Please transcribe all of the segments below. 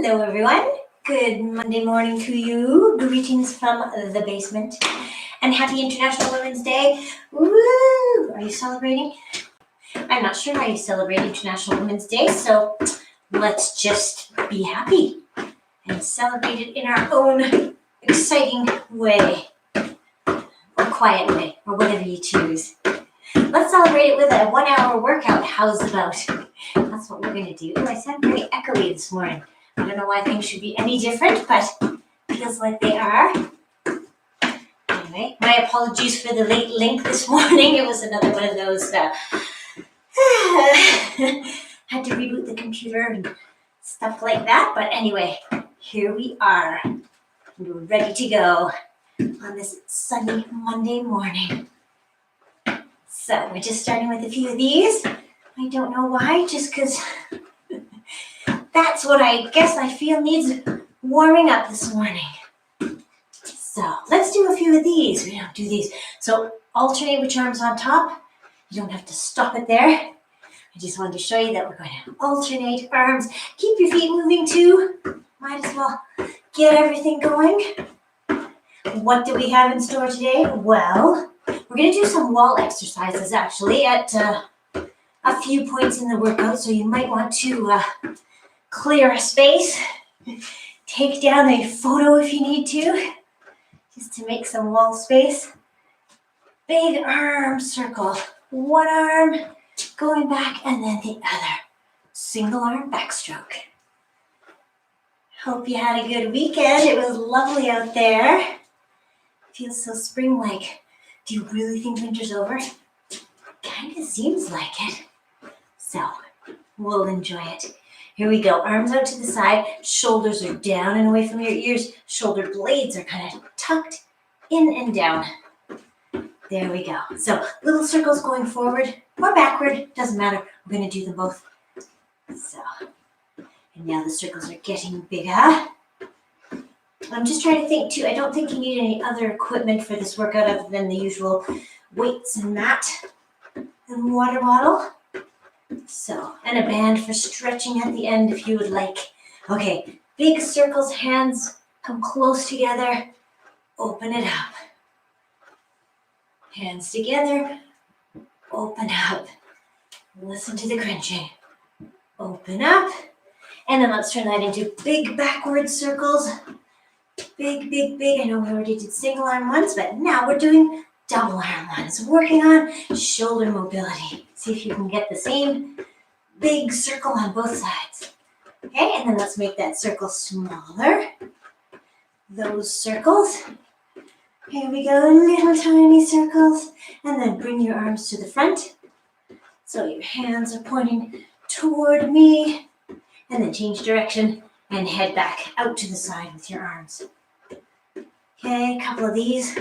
Hello everyone, good Monday morning to you. Greetings from the basement and happy International Women's Day. Woo! Are you celebrating? I'm not sure how you celebrate International Women's Day, so let's just be happy and celebrate it in our own exciting way, or quiet way, or whatever you choose. Let's celebrate it with a 1 hour workout. How's about? That's what we're going to do. I sound very echoey this morning. I don't know why things should be any different, but feels like they are. Anyway, my apologies for the late link this morning. It was another one of those, had to reboot the computer and stuff like that. But anyway, here we are. And we're ready to go on this sunny Monday morning. So we're just starting with a few of these. I don't know why, just because that's what I guess I feel needs warming up this morning. So let's do a few of these. We don't do these. So alternate which arm's on top. You don't have to stop it there. I just wanted to show you that we're going to alternate arms. Keep your feet moving too. Might as well get everything going. What do we have in store today? Well, we're going to do some wall exercises actually at a few points in the workout. So you might want to clear a space, take down a photo if you need to, just to make some wall space. Big arm circle, one arm going back and then the other. Single arm backstroke. Hope you had a good weekend. It was lovely out there. Feels so spring-like. Do you really think winter's over? Kind of seems like it. So, we'll enjoy it. Here we go. Arms out to the side. Shoulders are down and away from your ears. Shoulder blades are kind of tucked in and down. There we go. So little circles going forward or backward. Doesn't matter. We're going to do them both. So, and now the circles are getting bigger. I'm just trying to think too. I don't think you need any other equipment for this workout other than the usual weights and mat and water bottle. So, and a band for stretching at the end if you would like. Okay, big circles, hands come close together. Open it up. Hands together. Open up. Listen to the crunching. Open up. And then let's turn that into big backward circles. Big, big, big. I know we already did single arm ones, but now we're doing double arm ones. Working on shoulder mobility. See if you can get the same big circle on both sides. Okay, and then let's make that circle smaller. Those circles. Here we go, little tiny circles. And then bring your arms to the front. So your hands are pointing toward me. And then change direction and head back out to the side with your arms. Okay, a couple of these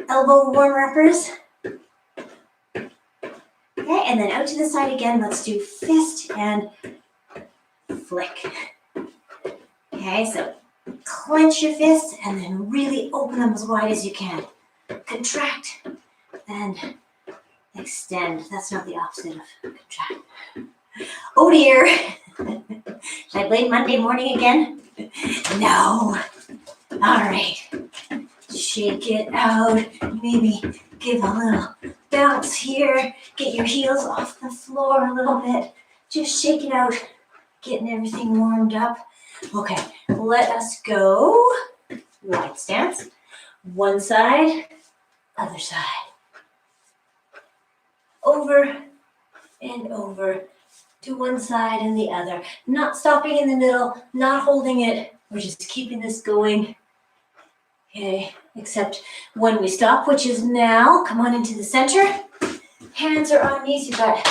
elbow warm-uppers. Okay, and then out to the side again. Let's do fist and flick. Okay, so clench your fists and then really open them as wide as you can. Contract and extend. That's not the opposite of contract. Oh dear. Should I blame Monday morning again? No. All right. Shake it out. Maybe give a little bounce here. Get your heels off the floor a little bit. Just shake it out. Getting everything warmed up. Okay, let us go. Wide stance. One side, other side. Over and over to one side and the other. Not stopping in the middle, not holding it. We're just keeping this going. Okay, except when we stop, which is now. Come on into the center. Hands are on knees. You've got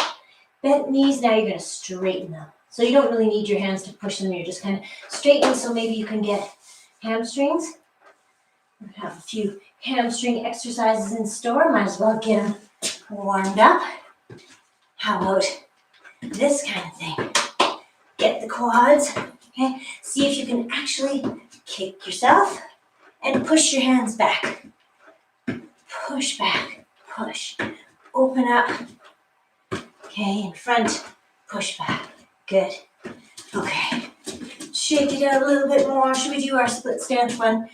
bent knees. Now you're going to straighten them. So you don't really need your hands to push them. You're just kind of straightening so maybe you can get hamstrings. We have a few hamstring exercises in store. Might as well get them warmed up. How about this kind of thing? Get the quads. Okay. See if you can actually kick yourself and push your hands back. Push back. Push. Open up. Okay. In front. Push back. Good. Okay. Shake it out a little bit more. Should we do our split stance one?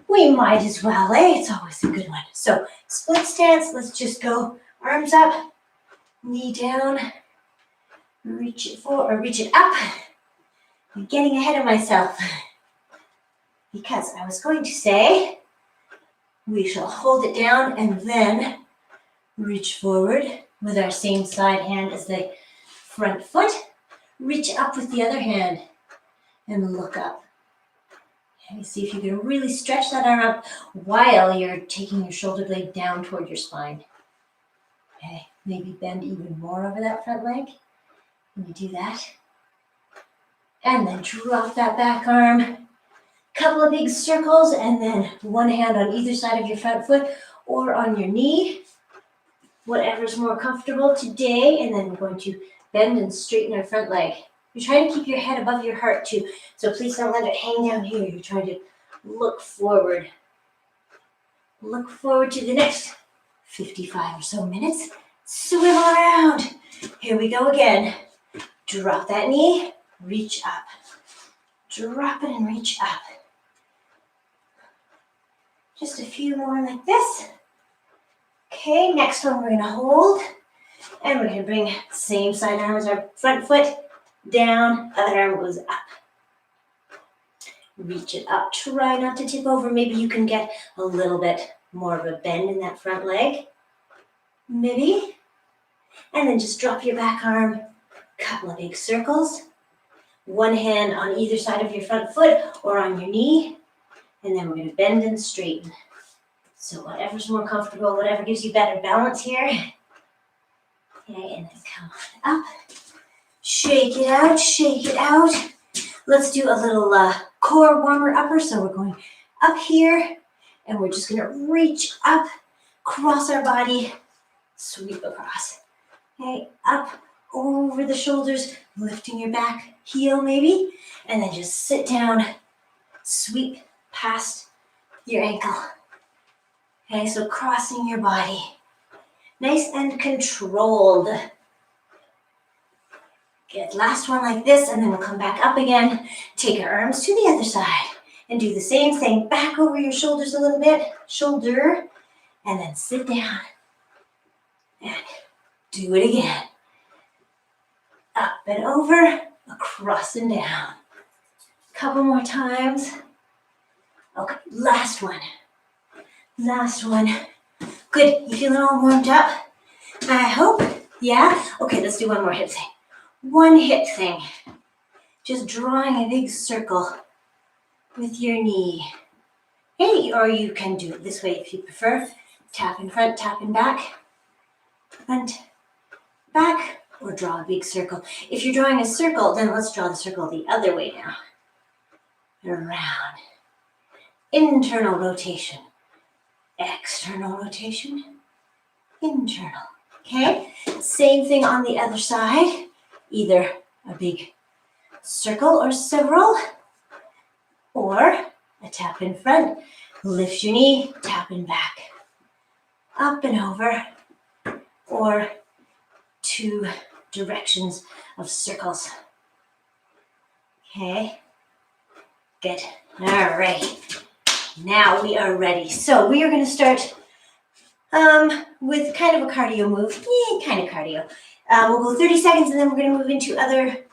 We might as well, eh? It's always a good one. So split stance, let's just go arms up, knee down, reach it forward or reach it up. I'm getting ahead of myself because I was going to say we shall hold it down and then reach forward with our same side hand as the front foot. Reach up with the other hand and look up. Okay, see if you can really stretch that arm up while you're taking your shoulder blade down toward your spine. Okay, maybe bend even more over that front leg. When you do that. And then drop that back arm. Couple of big circles and then one hand on either side of your front foot or on your knee. Whatever's more comfortable today. And then we're going to bend and straighten our front leg. You're trying to keep your head above your heart too. So please don't let it hang down here. You're trying to look forward. Look forward to the next 55 or so minutes. Swim around. Here we go again. Drop that knee, reach up. Drop it and reach up. Just a few more like this. Okay, next one we're gonna hold. And we're gonna bring same side arm as our front foot down, other arm goes up. Reach it up, try not to tip over. Maybe you can get a little bit more of a bend in that front leg. Maybe. And then just drop your back arm, couple of big circles. One hand on either side of your front foot or on your knee. And then we're gonna bend and straighten. So whatever's more comfortable, whatever gives you better balance here. Okay, and then come on up. Shake it out, shake it out. Let's do a little core warmer upper. So we're going up here and we're just gonna reach up, cross our body, sweep across. Okay, up over the shoulders, lifting your back heel maybe, and then just sit down, sweep past your ankle. Okay, so crossing your body. Nice and controlled. Good, last one like this, and then we'll come back up again. Take our arms to the other side and do the same thing. Back over your shoulders a little bit, shoulder, and then sit down. And do it again. Up and over, across and down. Couple more times. Okay, last one. Last one. Good, you feeling all warmed up? I hope, yeah? Okay, let's do one more hip thing. One hip thing. Just drawing a big circle with your knee. Hey, or you can do it this way if you prefer. Tap in front, tap in back. Front, back, or draw a big circle. If you're drawing a circle, then let's draw the circle the other way now. Around. Internal rotation. External rotation. Internal. Okay? Same thing on the other side. Either a big circle or several, or a tap in front. Lift your knee, tap in back. Up and over, or two directions of circles. Okay, good. All right, now we are ready. So we are going to start with kind of a cardio move. Yeah, kind of cardio. We'll go 30 seconds and then we're going to move into other,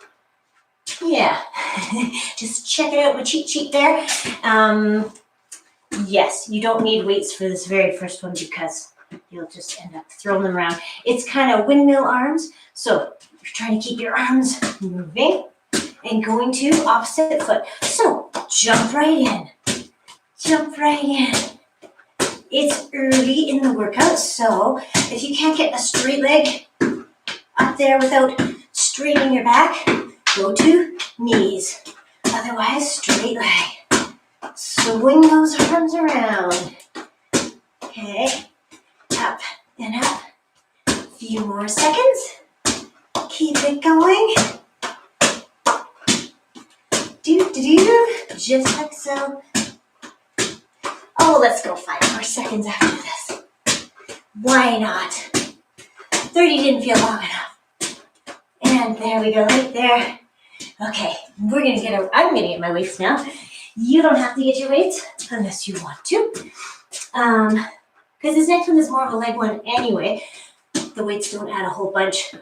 just check it out, my cheat sheet there. Yes, you don't need weights for this very first one because you'll just end up throwing them around. It's kind of windmill arms, so you're trying to keep your arms moving and going to opposite foot. So jump right in, jump right in. It's early in the workout, so if you can't get a straight leg up there without straightening your back, go to knees. Otherwise, straight leg. Swing those arms around. Okay, up and up. A few more seconds. Keep it going. Do, just like so. Oh, let's go 5 more seconds after this. Why not? 30 didn't feel long enough. And there we go, right there. Okay, I'm gonna get my weights now. You don't have to get your weights unless you want to. Because this next one is more of a leg one anyway. The weights don't add a whole bunch.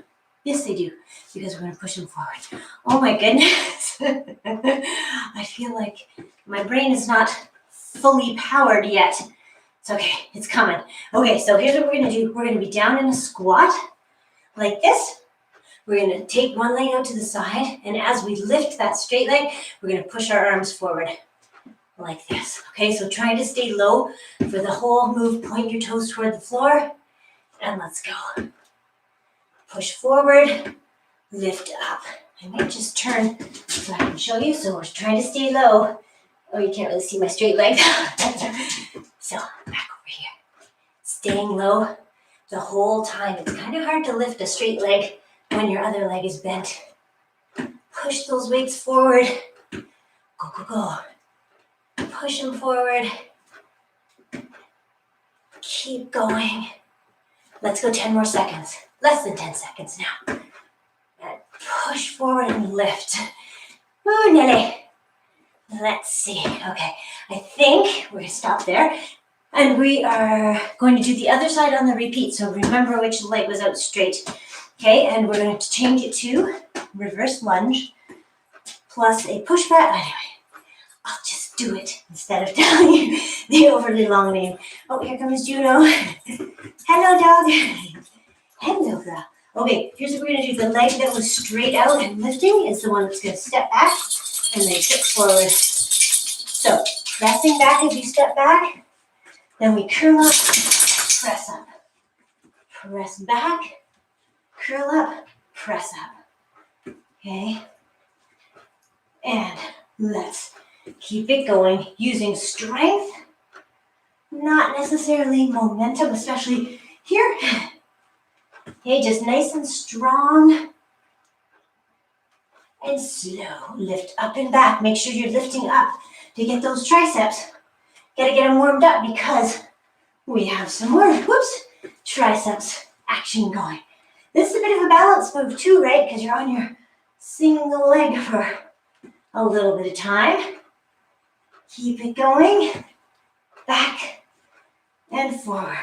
Yes, they do, because we're gonna push them forward. Oh my goodness. I feel like my brain is not fully powered yet. It's okay, it's coming. Okay, so here's what we're gonna do. We're gonna be down in a squat, like this. We're gonna take one leg out to the side, and as we lift that straight leg, we're gonna push our arms forward, like this. Okay, so try to stay low for the whole move. Point your toes toward the floor, and let's go. Push forward, lift up. I might just turn so I can show you. So we're trying to stay low. Oh, you can't really see my straight leg. So back over here. Staying low the whole time. It's kind of hard to lift a straight leg when your other leg is bent. Push those weights forward. Go, go, go. Push them forward. Keep going. Let's go 10 more seconds. Less than 10 seconds now. And push forward and lift. Ooh, Nelly. Let's see. Okay, I think we're going to stop there. And we are going to do the other side on the repeat. So remember which leg was out straight. Okay, and we're going to change it to reverse lunge plus a push back. Anyway, I'll just do it instead of telling you the overly long name. Oh, here comes Juno. Hello, dog. Hello, girl. Okay, here's what we're going to do. The leg that was straight out and lifting is the one that's going to step back and then kick forward. So, pressing back as you step back. Then we curl up, press up. Press back, curl up, press up. Okay? And let's keep it going using strength, not necessarily momentum, especially here. Okay, just nice and strong and slow. Lift up and back. Make sure you're lifting up to get those triceps. Gotta get them warmed up because we have some more, triceps action going. This is a bit of a balance move too, right? Because you're on your single leg for a little bit of time. Keep it going. Back and forward.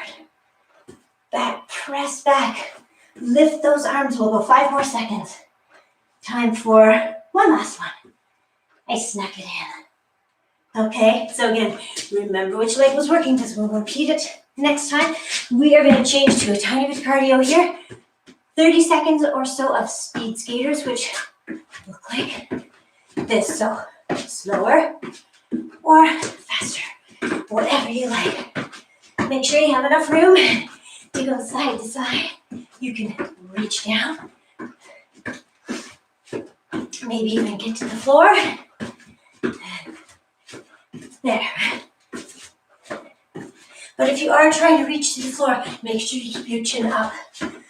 Back, press back. Lift those arms. We'll go 5 more seconds. Time for one last one. I snuck it in. Okay, so again, remember which leg was working because we'll repeat it next time. We are going to change to a tiny bit of cardio here. 30 seconds or so of speed skaters, which look like this. So slower or faster, whatever you like. Make sure you have enough room to go side to side. You can reach down, maybe even get to the floor. There. But if you are trying to reach to the floor, make sure you keep your chin up.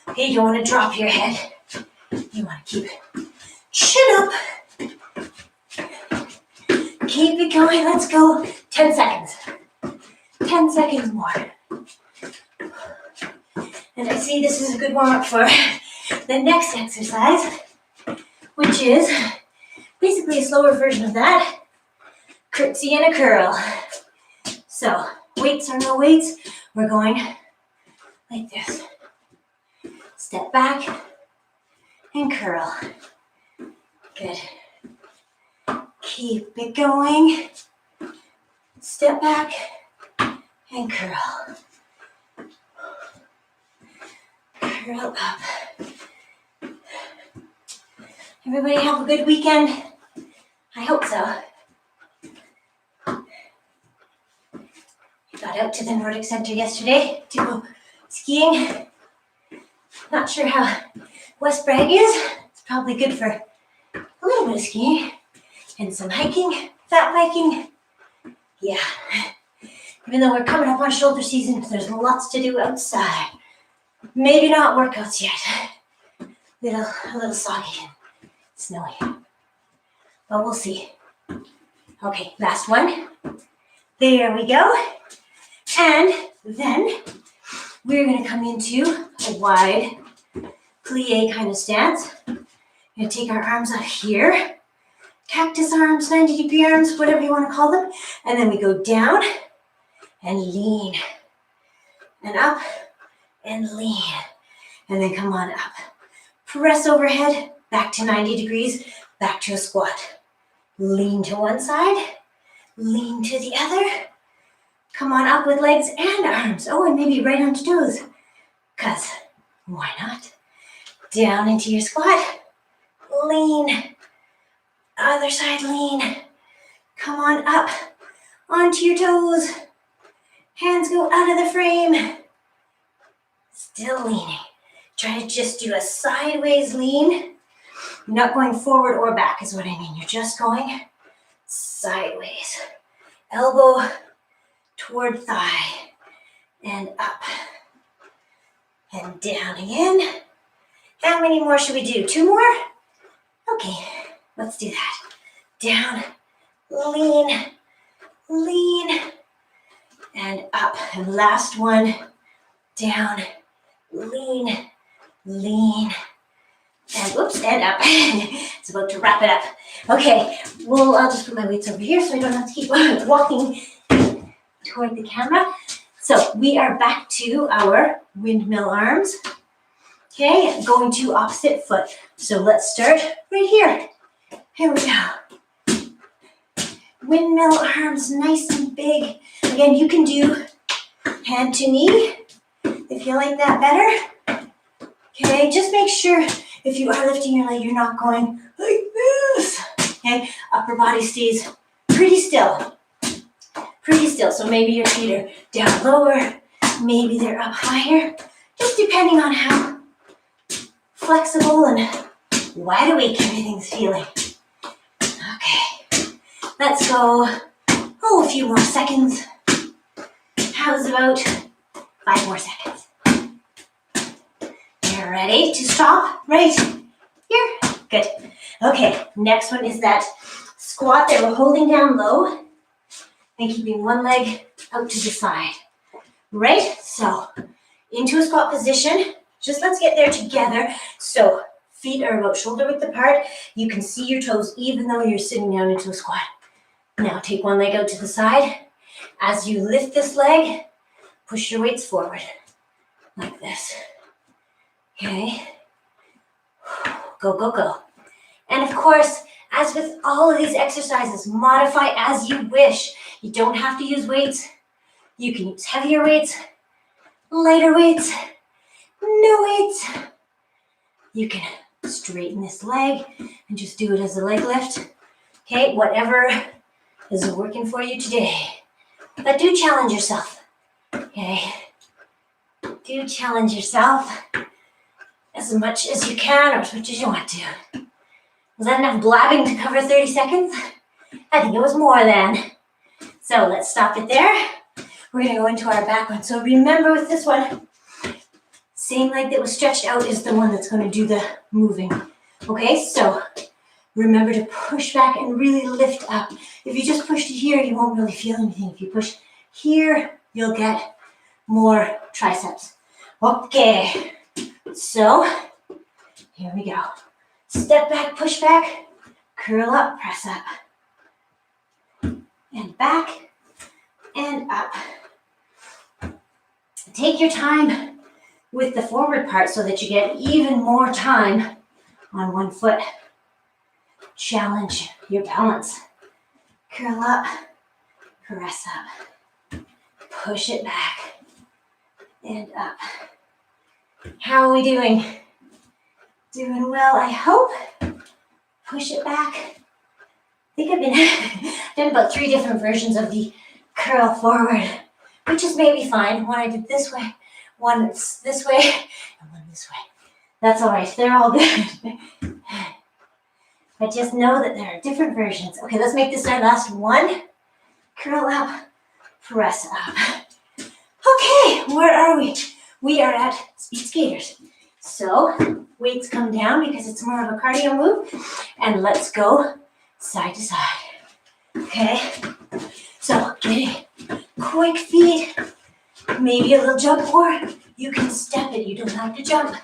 Okay, you don't want to drop your head. You want to keep chin up. Keep it going. Let's go. 10 seconds. 10 seconds more. And I see this is a good warm-up for the next exercise, which is basically a slower version of that. Curtsy and a curl. So, weights or no weights, we're going like this. Step back and curl. Good. Keep it going. Step back and curl. Curl up. Everybody have a good weekend? I hope so. Got out to the Nordic Center yesterday to go skiing. Not sure how West Bragg is. It's probably good for a little bit of skiing and some hiking, fat biking. Yeah. Even though we're coming up on shoulder season, there's lots to do outside. Maybe not workouts yet. A little soggy and snowy. But we'll see. Okay, last one. There we go. And then we're going to come into a wide plie kind of stance. We're going to take our arms up here. cactus arms, 90-degree arms, whatever you want to call them. And then we go down and lean and up and lean. And then come on up. Press overhead, back to 90 degrees, back to a squat. Lean to one side, lean to the other. Come on up with legs and arms. Oh, and maybe right onto toes. Because why not? Down into your squat. Lean. Other side, lean. Come on up onto your toes. Hands go out of the frame. Still leaning. Try to just do a sideways lean. You're not going forward or back is what I mean. You're just going sideways. Elbow toward thigh. And up. And down again. How many more should we do? 2 more? Okay, let's do that. Down, lean, lean, and up. And last one. Down, lean, lean, and whoops, and up. It's about to wrap it up. Okay, well, I'll just put my weights over here so I don't have to keep walking toward the camera. So we are back to our windmill arms. Okay, going to opposite foot. So let's start right here. Here we go. Windmill arms, nice and big. Again, you can do hand to knee if you like that better. Okay, just make sure if you are lifting your leg, you're not going like this. Okay, upper body stays pretty still. Pretty still. So maybe your feet are down lower, maybe they're up higher, just depending on how flexible and wide awake everything's feeling. Okay, let's go, a few more seconds. How's about 5 more seconds? You're ready to stop right here? Good. Okay, next one is that squat that we're holding down low and keeping one leg out to the side. Right? So, into a squat position. Just let's get there together. So, feet are about shoulder width apart. You can see your toes even though you're sitting down into a squat. Now, take one leg out to the side. As you lift this leg, push your weights forward. Like this. Okay? Go, go, go. And of course, as with all of these exercises, modify as you wish. You don't have to use weights. You can use heavier weights, lighter weights, no weights. You can straighten this leg and just do it as a leg lift. Okay, whatever is working for you today. But do challenge yourself. Okay? Do challenge yourself as much as you can or as much as you want to. Was that enough blabbing to cover 30 seconds? I think it was more than. So let's stop it there. We're going to go into our back one. So remember with this one, same leg that was stretched out is the one that's going to do the moving. Okay, so remember to push back and really lift up. If you just push to here, you won't really feel anything. If you push here, you'll get more triceps. Okay, so here we go. Step back, push back, curl up, press up. And back and up. Take your time with the forward part so that you get even more time on one foot. Challenge your balance. Curl up, press up, push it back, and up. How are we doing? Doing well, I hope. Push it back. I think I've been done about 3 different versions of the curl forward, which is maybe fine. One I did this way, one this way, and one this way. That's all right. They're all good. But just know that there are different versions. Okay, let's make this our last one. Curl up, press up. Okay, where are we? We are at speed skaters. So, weights come down because it's more of a cardio move. And let's go side to side. Okay? So, getting quick feet, maybe a little jump, or you can step it. You don't have to jump.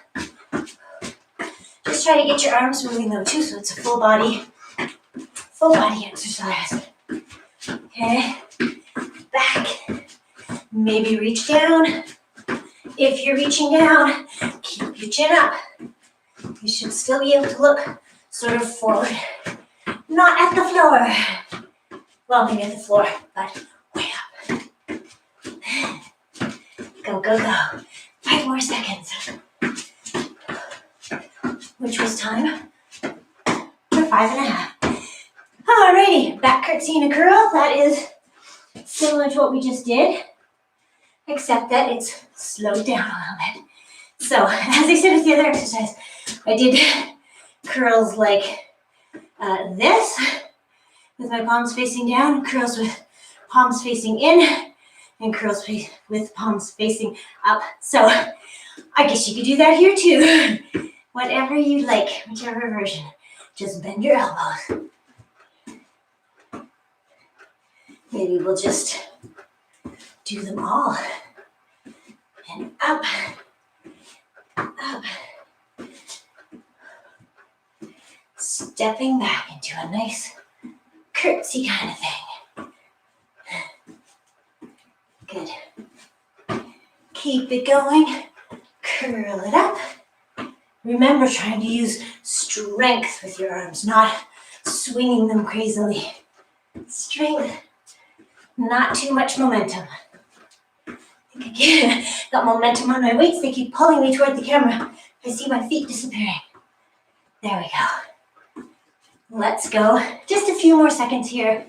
Just try to get your arms moving though too, so it's a full full body exercise. Okay, back, maybe reach down. If you're reaching down, keep your chin up. You should still be able to look sort of forward, not at the floor. Well, maybe at the floor, but way up. Go, go, go. 5 more seconds. Which was time for 5.5. Alrighty, back curtsy and a curl. That is similar to what we just did, except that it's slowed down a little bit. So, as I said with the other exercise, I did curls like this, with my palms facing down, curls with palms facing in, and curls with palms facing up. So, I guess you could do that here too. Whatever you like, whichever version. Just bend your elbows. Maybe we'll just do them all. And up, up. Stepping back into a nice curtsy kind of thing. Good. Keep it going. Curl it up. Remember, trying to use strength with your arms, not swinging them crazily. Strength, not too much momentum. I think I got momentum on my weights. They keep pulling me toward the camera. I see my feet disappearing. There we go. Let's go. Just a few more seconds here.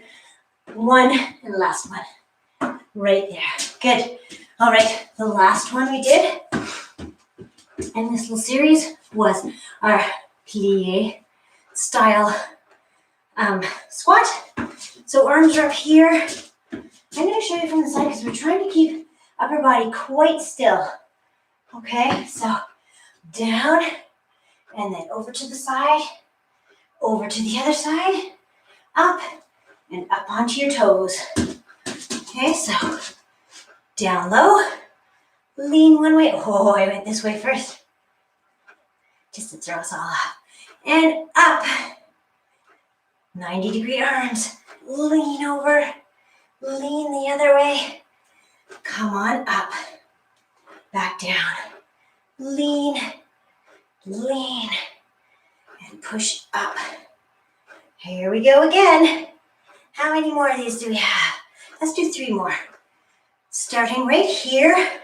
One and last one. Right there. Good. All right, the last one we did in this little series was our plie style squat. So arms are up here. I'm going to show you from the side because we're trying to keep upper body quite still. Okay, so down and then over to the side, over to the other side, up and up onto your toes. Okay, so down low, lean one way. Oh, I went this way first. Just to throw us all off. And up. 90-degree arms. Lean over. Lean the other way. Come on up. Back down. Lean. Lean. And push up. Here we go again. How many more of these do we have? Let's do 3 more. Starting right here.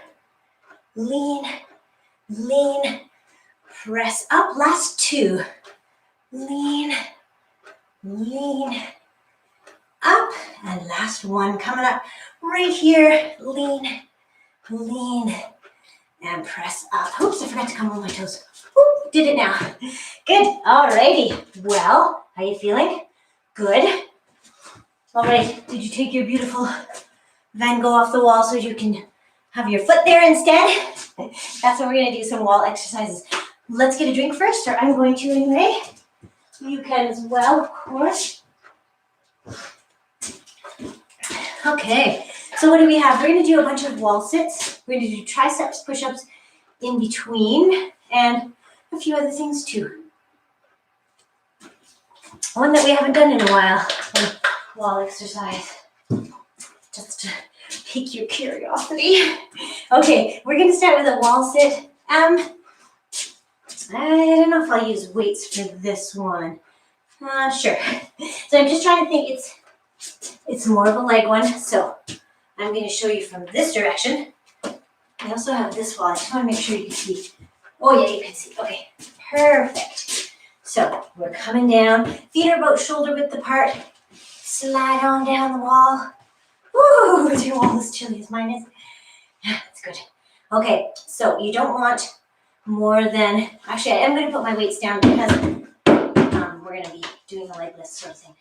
Lean. Lean. Press up, last 2. Lean, lean, up, and last 1 coming up right here. Lean, lean, and press up. Oops, I forgot to come on my toes. Oop, did it now. Good, alrighty. Well, how you feeling? Good. All right, did you take your beautiful Van Gogh off the wall so you can have your foot there instead? That's what we're gonna do, some wall exercises. Let's get a drink first, or I'm going to anyway. You can as well, of course. Okay, so what do we have? We're going to do a bunch of wall sits. We're going to do triceps, push-ups in between, and a few other things too. One that we haven't done in a while, wall exercise. Just to pique your curiosity. Okay, we're going to start with a wall sit. I don't know if I'll use weights for this one. Sure. So I'm just trying to think. It's more of a leg one. So I'm going to show you from this direction. I also have this wall. I just want to make sure you can see. Oh yeah, you can see. Okay, perfect. So we're coming down. Feet are about shoulder width apart. Slide on down the wall. Woo! Your wall is chilly as mine is. That's good. Okay, so you don't want more than, actually I am going to put my weights down because we're going to be doing a leg lift sort of thing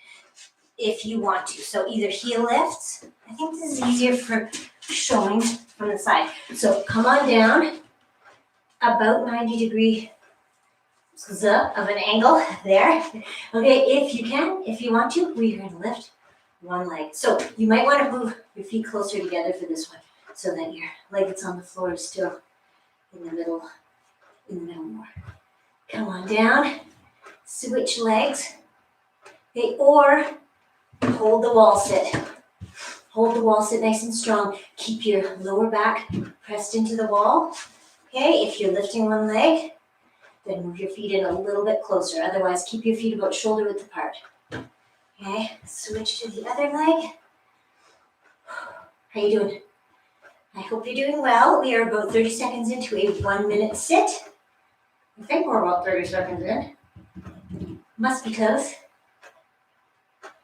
if you want to. So either heel lifts, I think this is easier for showing from the side. So come on down about 90 degrees of an angle there. Okay, if you can, if you want to, we're going to lift one leg. So you might want to move your feet closer together for this one so that your leg that's on the floor is still in the middle more. Come on down, switch legs. Okay, or hold the wall sit. Hold the wall sit nice and strong. Keep your lower back pressed into the wall. Okay, if you're lifting one leg, then move your feet in a little bit closer. Otherwise, keep your feet about shoulder width apart. Okay, switch to the other leg. How you doing? I hope you're doing well. We are about 30 seconds into a 1-minute sit. I think we're about 30 seconds in. Must be close.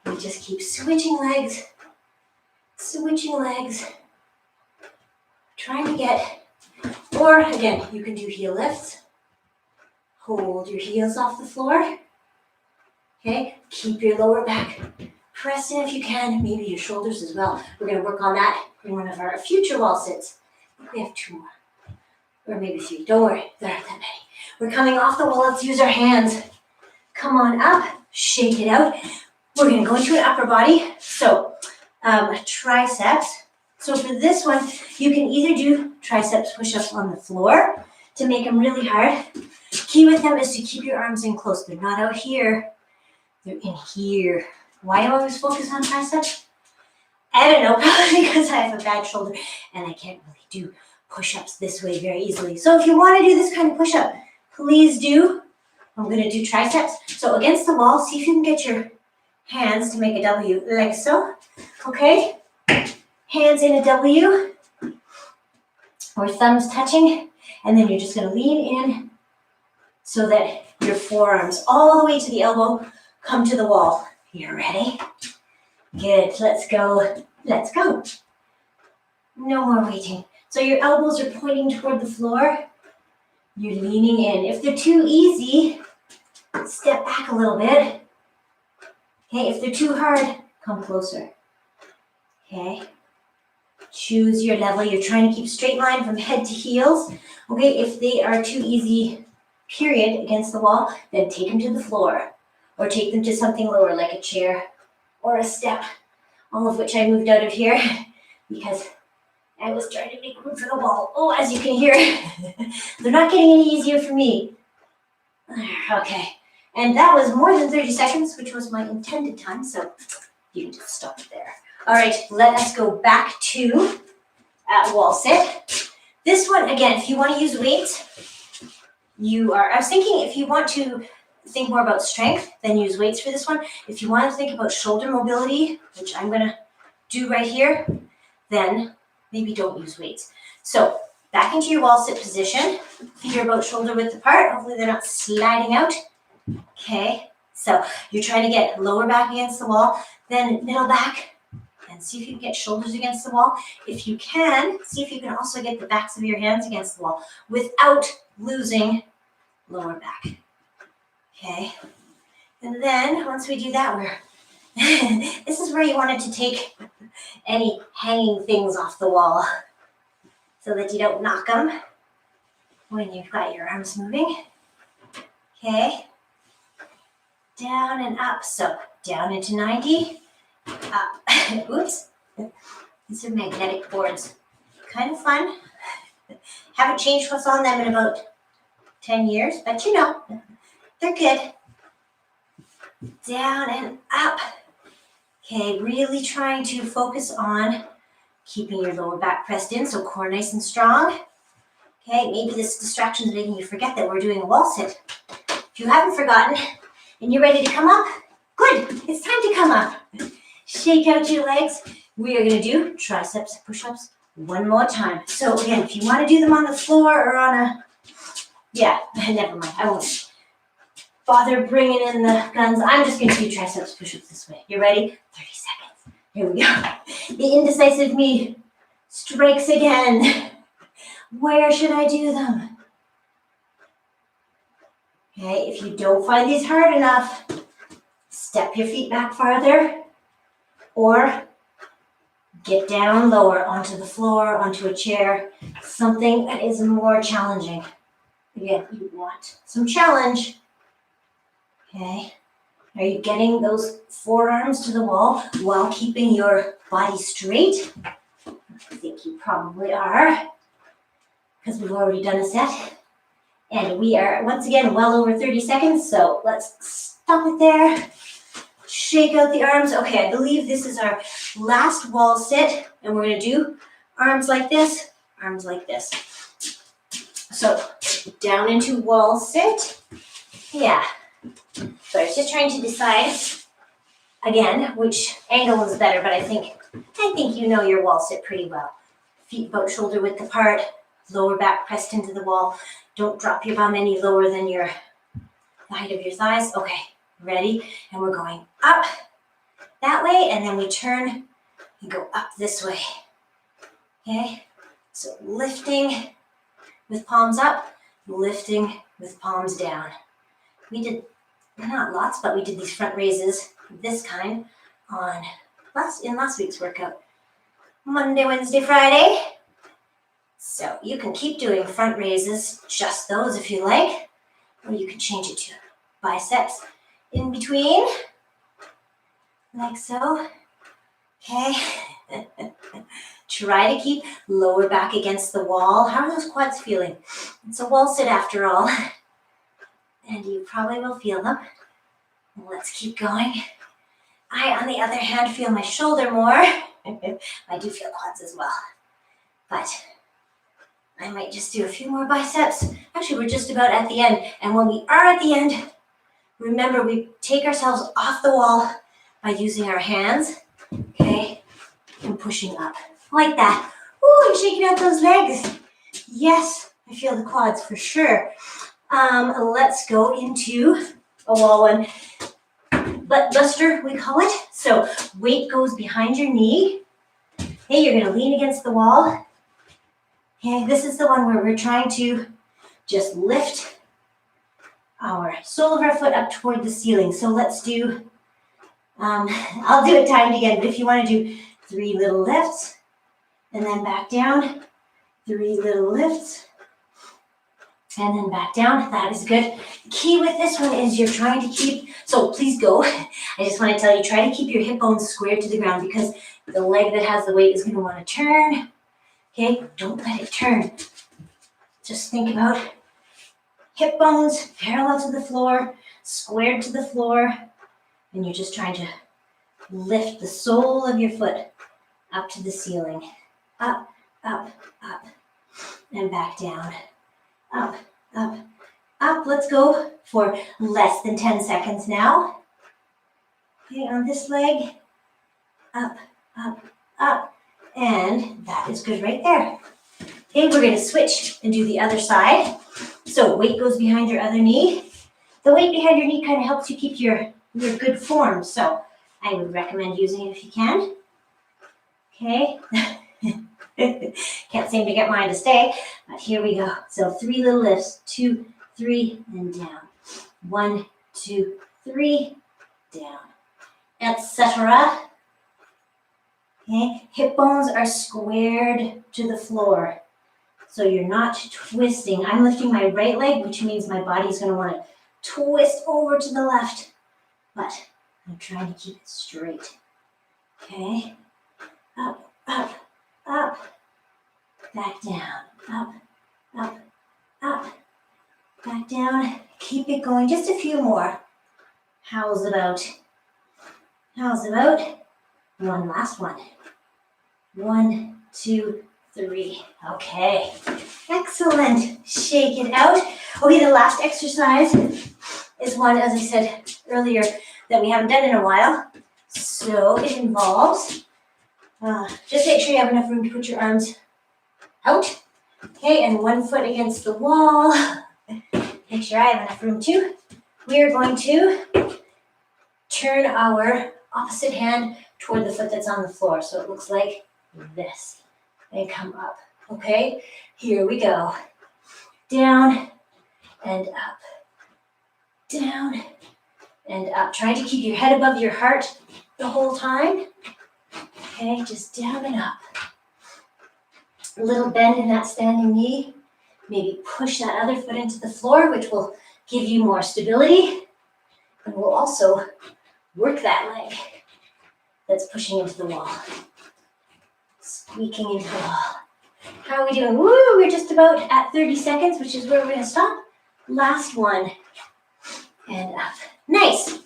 We just keep switching legs, trying to get, or again, you can do heel lifts. Hold your heels off the floor. Okay, keep your lower back pressed in if you can, maybe your shoulders as well. We're going to work on that in one of our future wall sits. I think we have 2 more, or maybe 3. Don't worry, there aren't that many. We're coming off the wall. Let's use our hands. Come on up, shake it out. We're going to go into an upper body. So triceps. So for this one, you can either do triceps push-ups on the floor to make them really hard. Key with them is to keep your arms in close. They're not out here. They're in here. Why am I always focused on triceps? I don't know, probably because I have a bad shoulder and I can't really do push-ups this way very easily. So if you want to do this kind of push-up, please do. I'm going to do triceps. So against the wall, see if you can get your hands to make a W, like so. Okay? Hands in a W, or thumbs touching, and then you're just going to lean in so that your forearms all the way to the elbow come to the wall. You ready? Good. Let's go. Let's go. No more waiting. So your elbows are pointing toward the floor. You're leaning in. If they're too easy, step back a little bit. Okay, if they're too hard, come closer. Okay. Choose your level. You're trying to keep straight line from head to heels. Okay, if they are too easy, period, against the wall, then take them to the floor. Or take them to something lower, like a chair or a step. All of which I moved out of here because I was trying to make room for the wall. Oh, as you can hear, they're not getting any easier for me. Okay, and that was more than 30 seconds, which was my intended time, so you can just stop it there. All right, let us go back to wall sit. This one, again, if you want to use weights, I was thinking if you want to think more about strength, then use weights for this one. If you want to think about shoulder mobility, which I'm going to do right here, then maybe don't use weights. So back into your wall sit position. Feet are about shoulder width apart. Hopefully they're not sliding out. Okay, so you're trying to get lower back against the wall, then middle back, and see if you can get shoulders against the wall. If you can, see if you can also get the backs of your hands against the wall without losing lower back. Okay, and then once we do that, this is where you wanted to take any hanging things off the wall so that you don't knock them when you've got your arms moving. Okay, down and up. So down into 90, up. Oops, these are magnetic boards. Kind of fun. Haven't changed what's on them in about 10 years, but you know, they're good. Down and up. Okay, really trying to focus on keeping your lower back pressed in, so core nice and strong. Okay, maybe this distraction is making you forget that we're doing a wall sit. If you haven't forgotten and you're ready to come up, good, it's time to come up. Shake out your legs. We are going to do triceps push-ups one more time. So again, if you want to do them on the floor or on a, never mind, I won't bother bringing in the guns. I'm just going to do triceps push-ups this way. You ready? 30 seconds. Here we go. The indecisive me strikes again. Where should I do them? Okay, if you don't find these hard enough, step your feet back farther or get down lower onto the floor, onto a chair, something that is more challenging. Again, you want some challenge. Okay, are you getting those forearms to the wall while keeping your body straight? I think you probably are, because we've already done a set. And we are, once again, well over 30 seconds, so let's stop it there. Shake out the arms. Okay, I believe this is our last wall sit, and we're gonna do arms like this, arms like this. So down into wall sit. Yeah. So I was just trying to decide again which angle is better, but I think you know your wall sit pretty well. Feet about shoulder width apart, lower back pressed into the wall. Don't drop your bum any lower than the height of your thighs. Okay, ready? And we're going up that way, and then we turn and go up this way. Okay, so lifting with palms up, lifting with palms down. We did, not lots, but we did these front raises, this kind, in last week's workout. Monday, Wednesday, Friday. So you can keep doing front raises, just those if you like, or you can change it to biceps in between, like so. Okay. Try to keep lower back against the wall. How are those quads feeling? It's a wall sit after all, and you probably will feel them. Let's keep going. I, on the other hand, feel my shoulder more. I do feel quads as well, but I might just do a few more biceps. Actually, we're just about at the end, and when we are at the end, remember we take ourselves off the wall by using our hands, okay, and pushing up like that. Ooh, and shaking out those legs. Yes, I feel the quads for sure. Let's go into a wall one. Butt buster, we call it. So weight goes behind your knee. Okay, you're gonna lean against the wall. Okay, this is the one where we're trying to just lift our sole of our foot up toward the ceiling. So let's do, I'll do it timed again, but if you want to do 3 little lifts and then back down, 3 little lifts and then back down, that is good. The key with this one is you're trying to keep, so please go. I just want to tell you, try to keep your hip bones squared to the ground because the leg that has the weight is going to want to turn. Okay, don't let it turn. Just think about hip bones parallel to the floor, squared to the floor, and you're just trying to lift the sole of your foot up to the ceiling. Up, up, up, and back down. Up, up, up. Let's go for less than 10 seconds now. Okay, on this leg. Up, up, up. And that is good right there. Okay, we're going to switch and do the other side. So weight goes behind your other knee. The weight behind your knee kind of helps you keep your good form. So I would recommend using it if you can. Okay. Can't seem to get mine to stay, but here we go. So 3 little lifts, 2, 3, and down. 1, 2, 3, down, etc. Okay, hip bones are squared to the floor, so you're not twisting. I'm lifting my right leg, which means my body's going to want to twist over to the left, but I'm trying to keep it straight. Okay, up, up, up, back down, up, up, up, back down. Keep it going, just a few more. How's about one last one? 1, 2, 3. Okay, excellent. Shake it out. Okay, the last exercise is one, as I said earlier, that we haven't done in a while. So it involves, just make sure you have enough room to put your arms out. Okay, and 1 foot against the wall. Make sure I have enough room too. We are going to turn our opposite hand toward the foot that's on the floor. So it looks like this. And come up. Okay, here we go. Down and up. Down and up. Trying to keep your head above your heart the whole time. Okay, just down and up. A little bend in that standing knee. Maybe push that other foot into the floor, which will give you more stability. And we'll also work that leg that's pushing into the wall. Squeaking into the wall. How are we doing? Woo, we're just about at 30 seconds, which is where we're gonna stop. Last one. And up. Nice.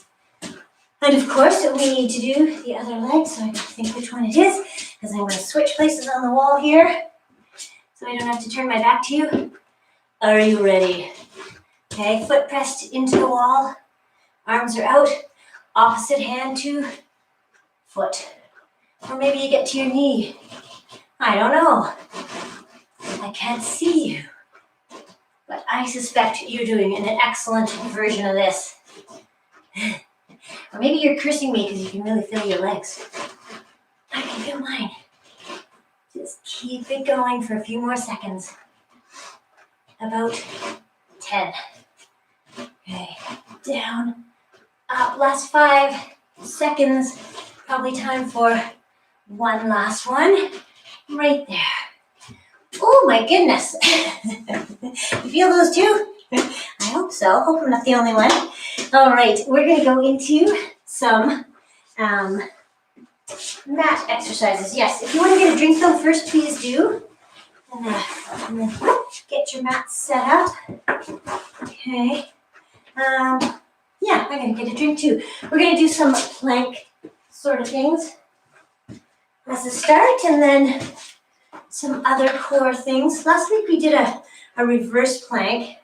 And of course, we need to do the other leg, so I have to think which one it is, because I'm going to switch places on the wall here, so I don't have to turn my back to you. Are you ready? Okay, foot pressed into the wall, arms are out, opposite hand to foot. Or maybe you get to your knee. I don't know. I can't see you. But I suspect you're doing an excellent version of this. Or maybe you're cursing me because you can really feel your legs. I can feel mine. Just keep it going for a few more seconds. About 10. Okay, down, up, last 5 seconds. Probably time for one last one. Right there. Oh my goodness. You feel those too? I hope so. Hope I'm not the only one. All right, we're going to go into some mat exercises. Yes, if you want to get a drink though, first please do. And then get your mat set up. Okay. Yeah, I'm going to get a drink too. We're going to do some plank sort of things as a start, and then some other core things. Last week we did a reverse plank.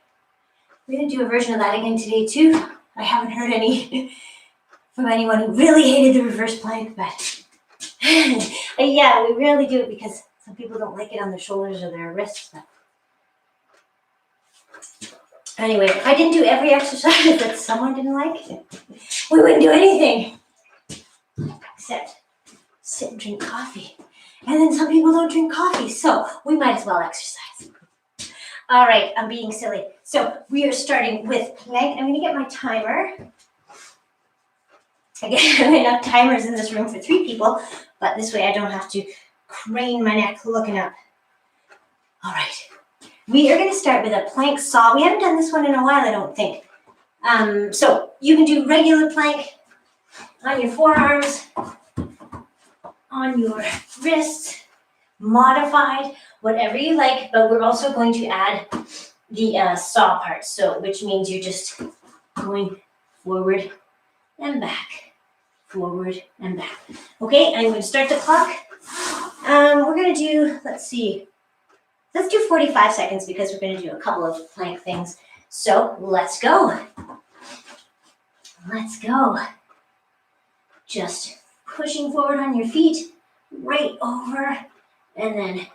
We're going to do a version of that again today too. I haven't heard any from anyone who really hated the reverse plank, but yeah, we rarely do it because some people don't like it on their shoulders or their wrists. But anyway, if I didn't do every exercise that someone didn't like, we wouldn't do anything except sit and drink coffee. And then some people don't drink coffee, so we might as well exercise. All right, I'm being silly. So we are starting with plank. I'm going to get my timer. Again, I have enough timers in this room for 3 people, but this way I don't have to crane my neck looking up. All right, we are going to start with a plank saw. We haven't done this one in a while, I don't think. So you can do regular plank on your forearms, on your wrists, modified, whatever you like, but we're also going to add the saw part, so which means you're just going forward and back, forward and back. Okay, I'm going to start the clock. We're going to do, let's do 45 seconds because we're going to do a couple of plank things. So let's go. Let's go. Just pushing forward on your feet, right over, and then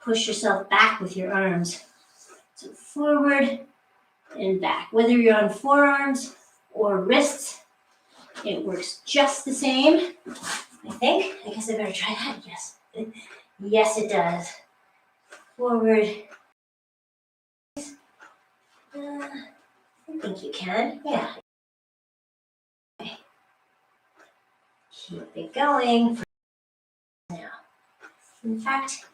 push yourself back with your arms. So forward and back. Whether you're on forearms or wrists, it works just the same, I think. I guess I better try that. Yes. Yes, it does. Forward. I think you can. Yeah. Okay. Keep it going. Now, in fact,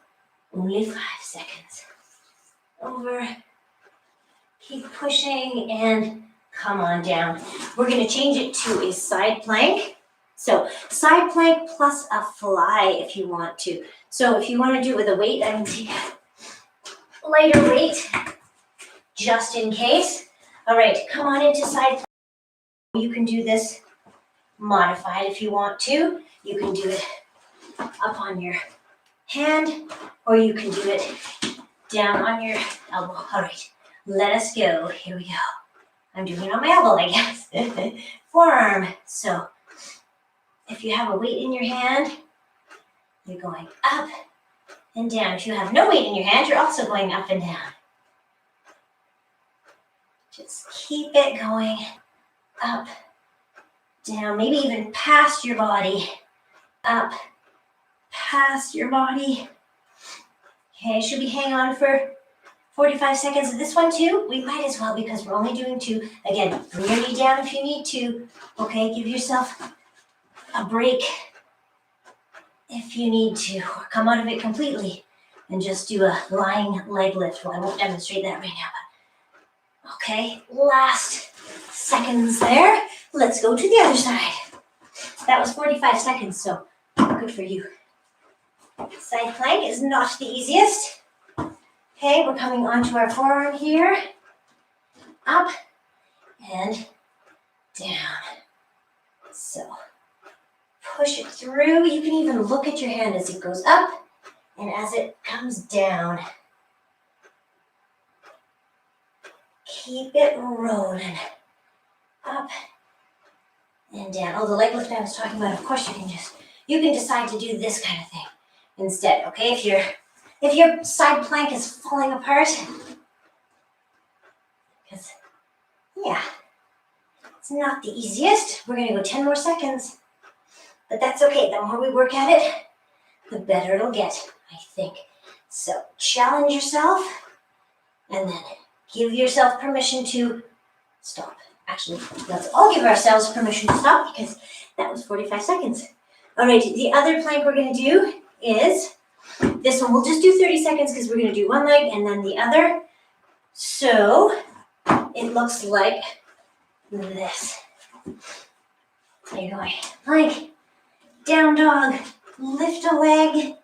only 5 seconds. Over. Keep pushing and come on down. We're going to change it to a side plank. So side plank plus a fly if you want to. So if you want to do it with a weight, I'm going to take a lighter weight just in case. All right, come on into side plank. You can do this modified if you want to. You can do it up on your hand, or you can do it down on your elbow. All right, let us go. Here we go. I'm doing it on my elbow, I guess. Forearm. So if you have a weight in your hand, you're going up and down. If you have no weight in your hand, you're also going up and down. Just keep it going up, down, maybe even past your body. Up, past your body. Okay, should we hang on for 45 seconds of this one too? We might as well because we're only doing 2. Again, bring your knee down if you need to. Okay, give yourself a break if you need to, or come out of it completely and just do a lying leg lift. Well, I won't demonstrate that right now, but okay, last seconds there. Let's go to the other side. That was 45 seconds, so good for you. Side plank is not the easiest. Okay, we're coming onto our forearm here. Up and down. So push it through. You can even look at your hand as it goes up and as it comes down. Keep it rolling up and down. Oh, the leg lift I was talking about, of course you can decide to do this kind of thing instead, okay? If your side plank is falling apart, because yeah, it's not the easiest. We're gonna go 10 more seconds, but that's okay. The more we work at it, the better it'll get, I think. So challenge yourself and then give yourself permission to stop. Actually, let's all give ourselves permission to stop because that was 45 seconds. All right, the other plank we're gonna do is, this one we'll just do 30 seconds because we're gonna do one leg and then the other. So it looks like this. There you go. Plank, down dog, lift a leg,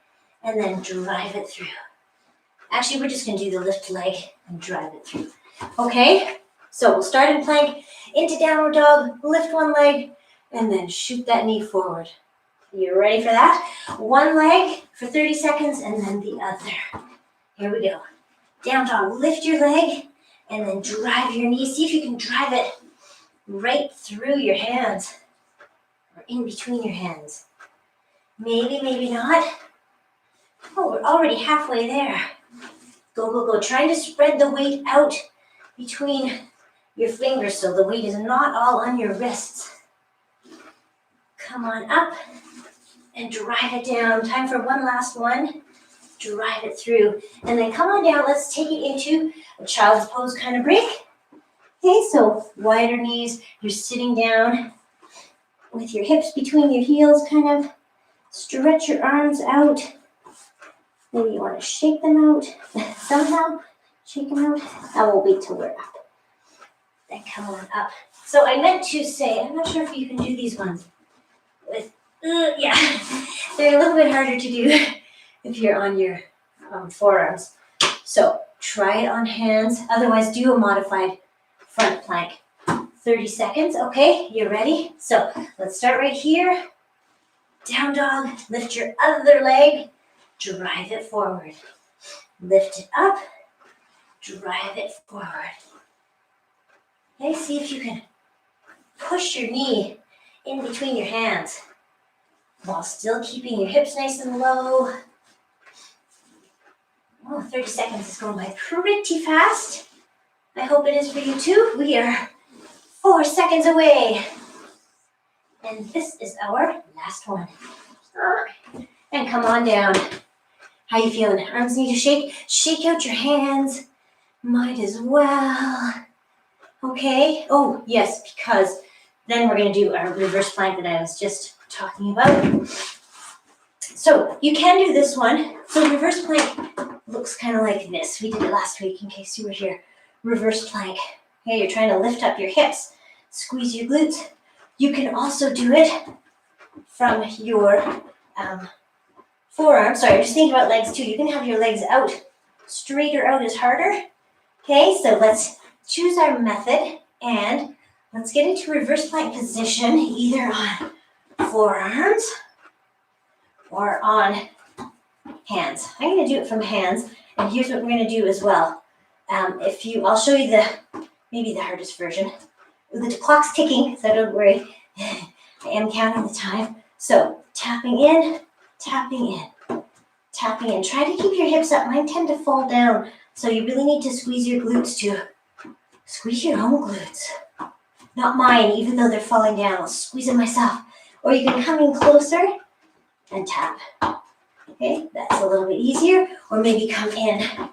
and then drive it through. Actually, we're just gonna do the lift leg and drive it through. Okay, so we'll start in plank, into downward dog, lift one leg, and then shoot that knee forward. You ready for that? One leg for 30 seconds and then the other. Here we go. Down dog, lift your leg and then drive your knee. See if you can drive it right through your hands or in between your hands. Maybe, maybe not. Oh, we're already halfway there. Go, go, go. Trying to spread the weight out between your fingers so the weight is not all on your wrists. Come on up and drive it down. Time for one last one. Drive it through. And then come on down. Let's take it into a child's pose kind of break. Okay, so wider knees. You're sitting down with your hips between your heels, kind of stretch your arms out. Maybe you want to shake them out somehow. Shake them out. I will wait till we're up. Then come on up. So I meant to say, I'm not sure if you can do these ones with, yeah, they're a little bit harder to do if you're on your forearms. So try it on hands. Otherwise, do a modified front plank. 30 seconds. Okay, you ready? So let's start right here. Down dog. Lift your other leg. Drive it forward. Lift it up. Drive it forward. Okay, see if you can push your knee in between your hands while still keeping your hips nice and low. Oh, 30 seconds is going by pretty fast. I hope it is for you too. We are 4 seconds away. And this is our last one. And come on down. How you feeling? Arms need to shake. Shake out your hands. Might as well. Okay. Oh, yes, because then we're going to do our reverse plank that I was just talking about. So you can do this one. So reverse plank looks kind of like this. We did it last week in case you were here. Reverse plank. Okay, you're trying to lift up your hips. Squeeze your glutes. You can also do it from your forearm. Sorry, I'm just thinking about legs too. You can have your legs out. Straighter out is harder. Okay, so let's choose our method and let's get into reverse plank position either on forearms or on hands. I'm going to do it from hands, and here's what we're going to do as well. I'll show you maybe the hardest version. The clock's ticking, so don't worry. I am counting the time. So tapping in, tapping in, tapping in. Try to keep your hips up. Mine tend to fall down, so you really need to squeeze your glutes too. Squeeze your own glutes. Not mine, even though they're falling down. I'll squeeze them myself. Or you can come in closer and tap. Okay, that's a little bit easier. Or maybe come in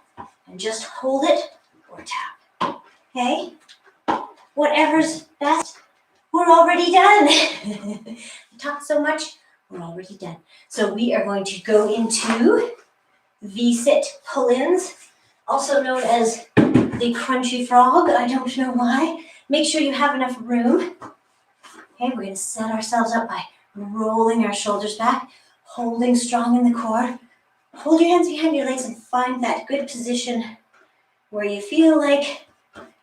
and just hold it or tap. Okay? Whatever's best. We're already done. I talked so much, we're already done. So we are going to go into V-sit pull-ins, also known as the crunchy frog. I don't know why. Make sure you have enough room. Okay, we're going to set ourselves up by rolling our shoulders back, holding strong in the core. Hold your hands behind your legs and find that good position where you feel like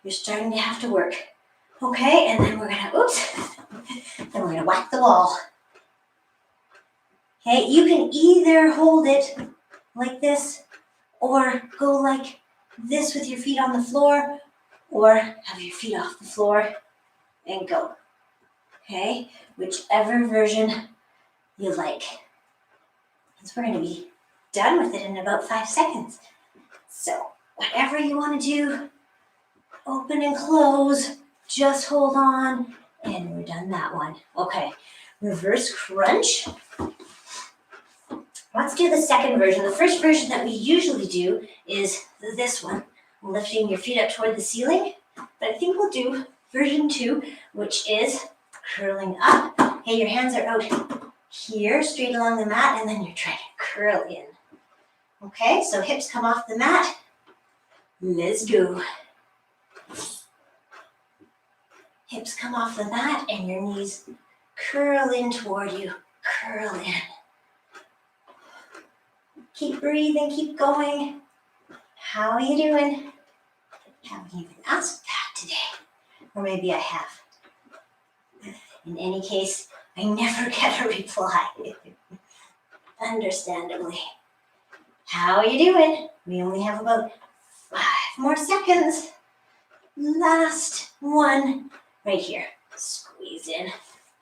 you're starting to have to work. Okay, and then we're going to, Then we're gonna whack the wall. Okay, you can either hold it like this or go like this with your feet on the floor, or have your feet off the floor and go. Okay, whichever version you like. Because we're gonna be done with it in about 5 seconds. So whatever you wanna do, open and close, just hold on, and we're done that one. Okay, reverse crunch. Let's do the second version. The first version that we usually do is this one, lifting your feet up toward the ceiling. But I think we'll do version 2, which is curling up. Okay, your hands are out here, straight along the mat, and then you're trying to curl in. Okay, so hips come off the mat. Let's go. Hips come off the mat and your knees curl in toward you. Curl in. Keep breathing, keep going. How are you doing? Haven't even asked that today. Or maybe I have. In any case, I never get a reply. Understandably. How are you doing? We only have about 5 more seconds. Last one. Right here. Squeeze in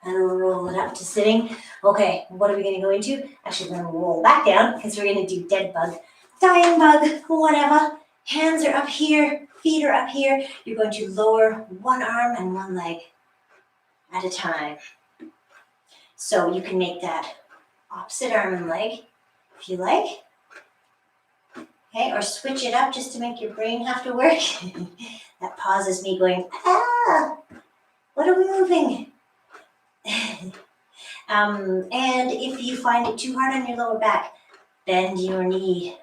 and roll it up to sitting. Okay, what are we going to go into? Actually, we're going to roll back down because we're going to do dead bug, dying bug, whatever. Hands are up here, feet are up here. You're going to lower one arm and one leg at a time. So you can make that opposite arm and leg if you like. Okay, or switch it up just to make your brain have to work. That pauses me going, what are we moving? And if you find it too hard on your lower back, bend your knee.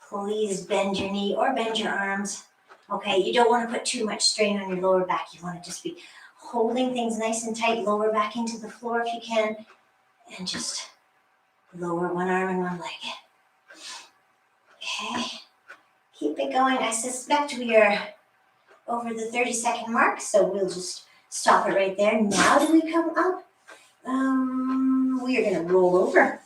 Please bend your knee or bend your arms. Okay, you don't want to put too much strain on your lower back. You want to just be holding things nice and tight, lower back into the floor if you can, and just lower one arm and one leg. Okay, keep it going. I suspect we are over the 30-second mark, so we'll just stop it right there. Now do we come up? We are going to roll over.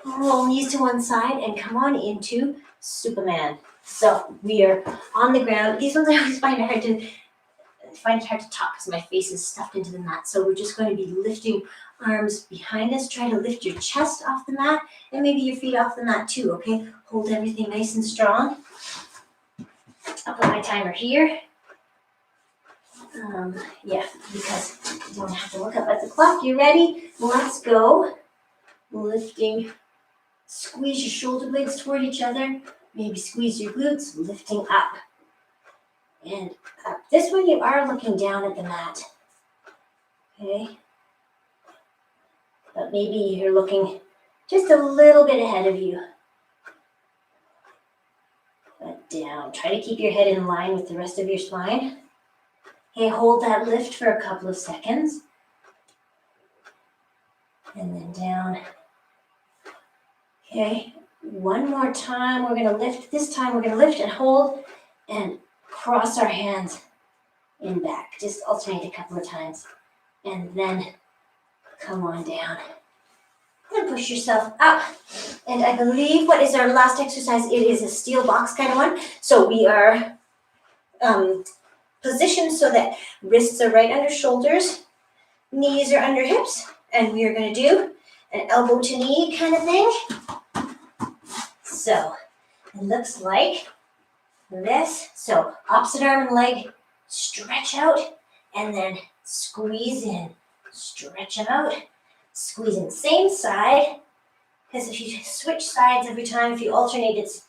Roll knees to one side and come on into Superman. So we are on the ground. These ones I always find it hard to talk because my face is stuffed into the mat. So we're just going to be lifting arms behind us. Try to lift your chest off the mat and maybe your feet off the mat too, okay? Hold everything nice and strong. I'll put my timer here. Yeah, because you don't have to look up at the clock. You ready? Let's go. Lifting. Squeeze your shoulder blades toward each other. Maybe squeeze your glutes. Lifting up. And up. This one you are looking down at the mat. Okay? But maybe you're looking just a little bit ahead of you. But down. Try to keep your head in line with the rest of your spine. Okay, hold that lift for a couple of seconds. And then down. Okay, one more time. We're going to lift. This time we're going to lift and hold and cross our hands in back. Just alternate a couple of times. And then come on down. And push yourself up. And I believe, what is our last exercise? It is a steel box kind of one. So we are positioned so that wrists are right under shoulders, knees are under hips, and we are going to do an elbow to knee kind of thing. So it looks like this. So opposite arm and leg, stretch out, and then squeeze in. Stretch out, squeeze in. Same side, because if you switch sides every time, if you alternate, it's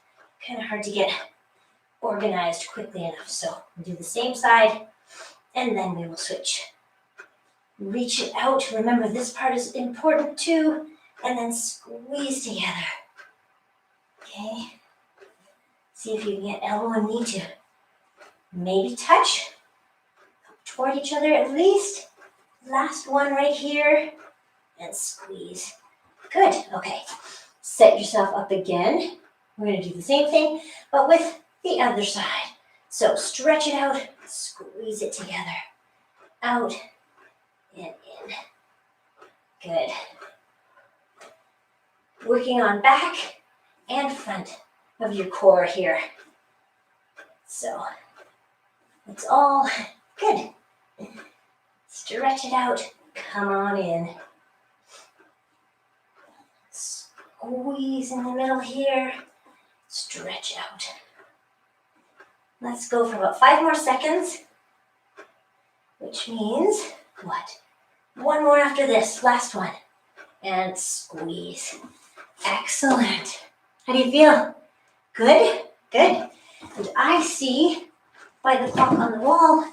kind of hard to get organized quickly enough. So we'll do the same side, and then we will switch. Reach it out. Remember, this part is important too, and then squeeze together. Okay. See if you can get elbow and knee to maybe touch toward each other at least. Last one right here, and squeeze. Good. Okay. Set yourself up again. We're going to do the same thing, but with the other side. So stretch it out, squeeze it together. Out, and in. Good. Working on back and front of your core here. So it's all good. Stretch it out. Come on in. Squeeze in the middle here. Stretch out. Let's go for about 5 more seconds, which means what? One more after this, last one. And squeeze. Excellent. How do you feel? Good? Good. And I see by the clock on the wall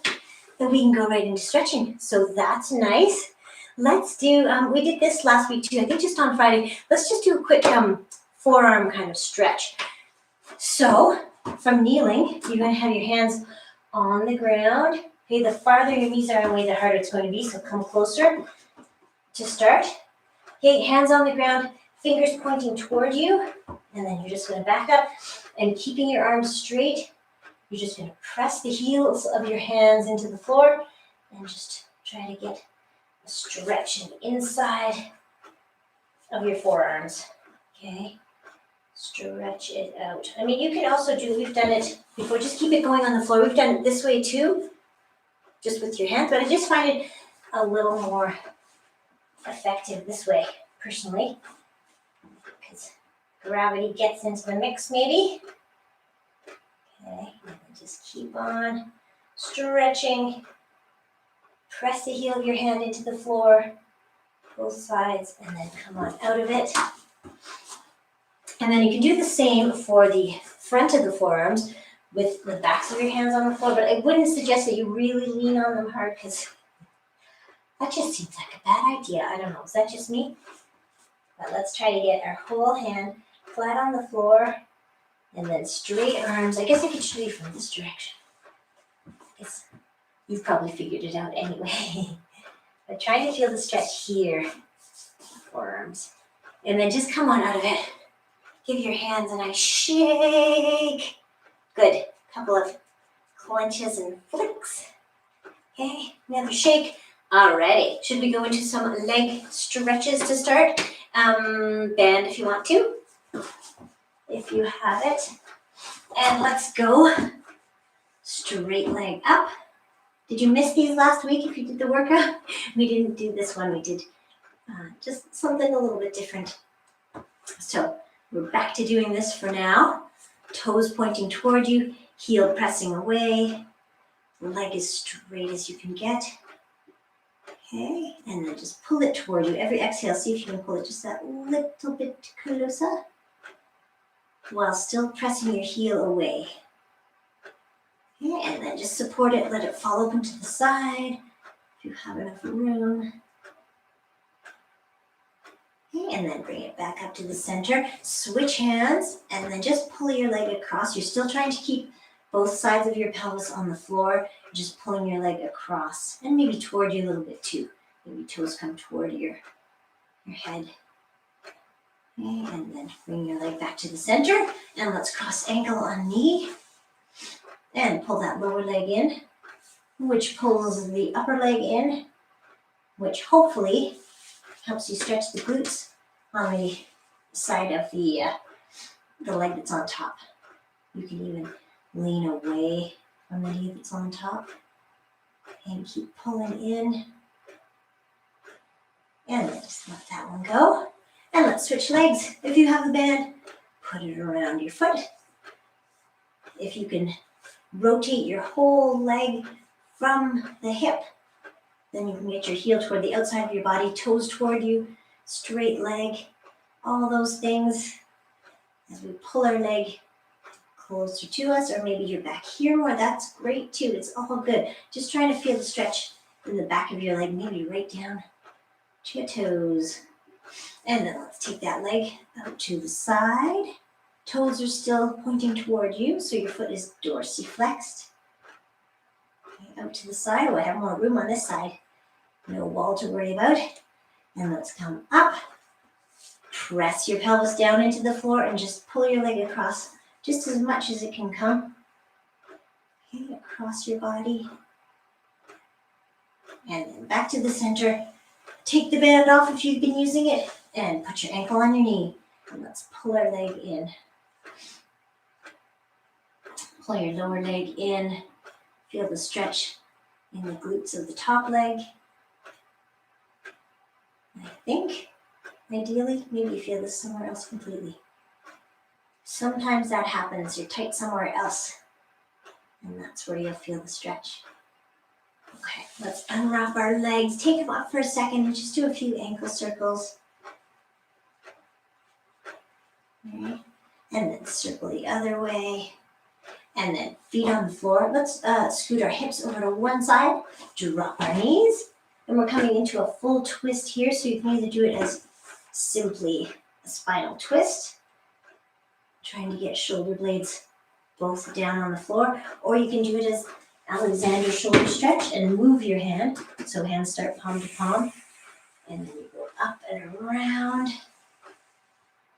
that we can go right into stretching. So that's nice. Let's do, we did this last week too, I think just on Friday. Let's just do a quick forearm kind of stretch. So from kneeling, you're going to have your hands on the ground. Okay, the farther your knees are away, the harder it's going to be. So come closer to start. Okay, hands on the ground, fingers pointing toward you. And then you're just going to back up and keeping your arms straight. You're just going to press the heels of your hands into the floor and just try to get a stretch in the inside of your forearms. Okay, stretch it out. I mean, you can also do, we've done it before, just keep it going on the floor. We've done it this way too, just with your hands, but I just find it a little more effective this way, personally, because gravity gets into the mix maybe. Okay, and just keep on stretching. Press the heel of your hand into the floor, both sides, and then come on out of it. And then you can do the same for the front of the forearms with the backs of your hands on the floor, but I wouldn't suggest that you really lean on them hard because that just seems like a bad idea. I don't know, is that just me? But let's try to get our whole hand flat on the floor and then straight arms. I guess I could show you from this direction. I guess you've probably figured it out anyway. But try to feel the stretch here, forearms. And then just come on out of it. Give your hands a nice shake. Good. Couple of clenches and flicks. Okay, another shake. Alrighty. Should we go into some leg stretches to start? Band if you want to, if you have it. And let's go. Straight leg up. Did you miss these last week if you did the workout? We didn't do this one. We did just something a little bit different. So we're back to doing this for now. Toes pointing toward you, heel pressing away. Leg as straight as you can get. Okay, and then just pull it toward you. Every exhale, see if you can pull it just that little bit closer while still pressing your heel away. Okay, and then just support it, let it fall open to the side if you have enough room. Okay, and then bring it back up to the center. Switch hands, and then just pull your leg across. You're still trying to keep both sides of your pelvis on the floor. You're just pulling your leg across, and maybe toward you a little bit too. Maybe toes come toward your head. Okay, and then bring your leg back to the center, and let's cross ankle on knee. And pull that lower leg in, which pulls the upper leg in, which hopefully helps you stretch the glutes on the side of the leg that's on top. You can even lean away from the knee that's on top and keep pulling in. And then just let that one go. And let's switch legs. If you have the band, put it around your foot. If you can rotate your whole leg from the hip, then you can get your heel toward the outside of your body, toes toward you, straight leg, all those things. As we pull our leg closer to us, or maybe you're back here more, that's great too. It's all good. Just trying to feel the stretch in the back of your leg, maybe right down to your toes. And then let's take that leg out to the side. Toes are still pointing toward you, so your foot is dorsiflexed. Okay, out to the side. Oh, I have more room on this side. No wall to worry about. And let's come up. Press your pelvis down into the floor and just pull your leg across just as much as it can come. Okay, across your body. And then back to the center. Take the band off if you've been using it and put your ankle on your knee. And let's pull our leg in. Pull your lower leg in. Feel the stretch in the glutes of the top leg. I think, ideally, maybe you feel this somewhere else completely. Sometimes that happens. You're tight somewhere else. And that's where you'll feel the stretch. Okay, let's unwrap our legs. Take them up for a second and just do a few ankle circles. All right. And then circle the other way. And then feet on the floor. Let's scoot our hips over to one side. Drop our knees. And we're coming into a full twist here. So you can either do it as simply a spinal twist, trying to get shoulder blades both down on the floor, or you can do it as Alexander shoulder stretch and move your hand. So hands start palm to palm, and then you go up and around.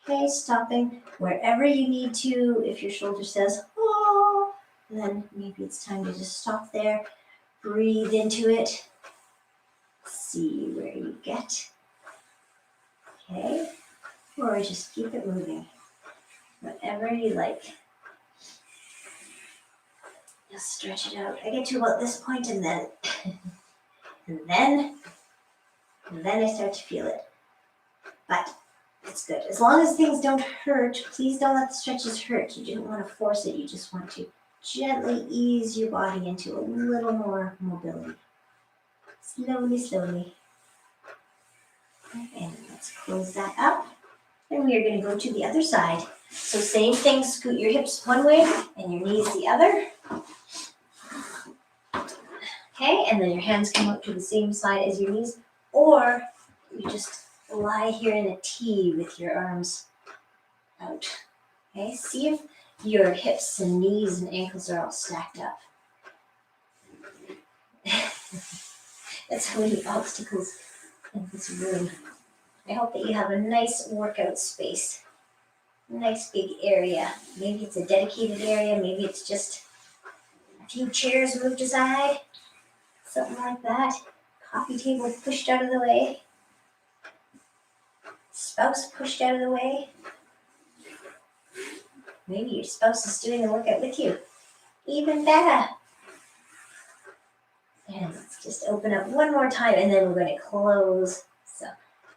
Okay, stopping wherever you need to. If your shoulder says, oh, then maybe it's time to just stop there. Breathe into it. See where you get. Okay, or just keep it moving. Whatever you like. Just stretch it out. I get to about this point and then I start to feel it. But it's good. As long as things don't hurt, please don't let the stretches hurt. You don't want to force it. You just want to gently ease your body into a little more mobility. Slowly, slowly. And let's close that up. And we are going to go to the other side. So same thing, scoot your hips one way and your knees the other. Okay, and then your hands come up to the same side as your knees, or you just lie here in a T with your arms out. Okay, see if your hips and knees and ankles are all stacked up. That's so many obstacles in this room. I hope that you have a nice workout space. Nice big area. Maybe it's a dedicated area, maybe it's just a few chairs moved aside. Something like that. Coffee table pushed out of the way. Spouse pushed out of the way. Maybe your spouse is doing the workout with you. Even better. And let's just open up one more time and then we're going to close. So